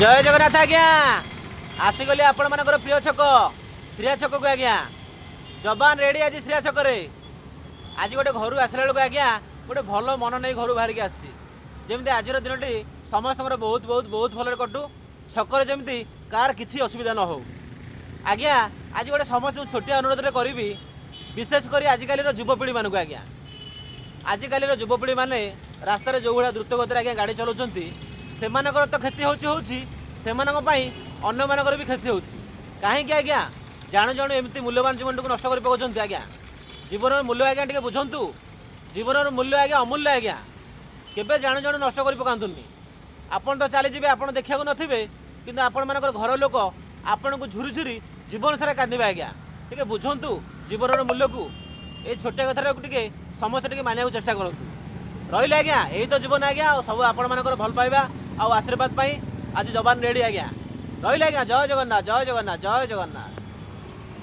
जय जगन्नाथ आज्ञा आसीगली आपण मानकर प्रिय छक श्रिया छक को आज्ञा जबान रेडी आज श्रिया छक आज गोटे घर आसला बेलू आज्ञा गोटे भल मन नहीं घर बाहर के आसमी आज दिन समस्त बहुत बहुत बहुत भल कटू छकर जमी कार किसी असुविधा न हो आज्ञा आज गोटे समस्त छोटिया अनुरोध करी विशेषकर आजिकल युवपीढ़ी मानक आज्ञा आजिकल युवपीढ़ी मैंने रास्तार जो भाया द्रुत गति आज्ञा गाड़ी चलाउछंती सेमानकर तो क्षति होची अन्य मानकर भी क्षति होची कहीं आज्ञा जाणु जाणु एमती मूल्यवान जीवन को नष्ट कर पकाउछंती आज्ञा जीवन मूल्य आज्ञा टिके बुझंतु जीवन मूल्य आज्ञा अमूल्य आज्ञा केबे जाणु जाणु नष्ट कर पकांतुनी आपण तो चली जिबे आपण देखिया नथिबे किंतु आपण मानकर घर लोक आपण को झुरी झुरी जीवन सारा कांदिबे आज्ञा टिके बुझंतु जीवन मूल्य को ये छोटे कथार टिके समस्त टिके मानिया चेष्टा करंतु रहिले आज्ञा यही तो जीवन आज्ञा सब आपण मानकर भल पाइबा आउ आशीर्वाद पाई आज जबान रेडी आज्ञा रहिले आज्ञा जय जगन्नाथ जय जगन्नाथ जय जगन्नाथ।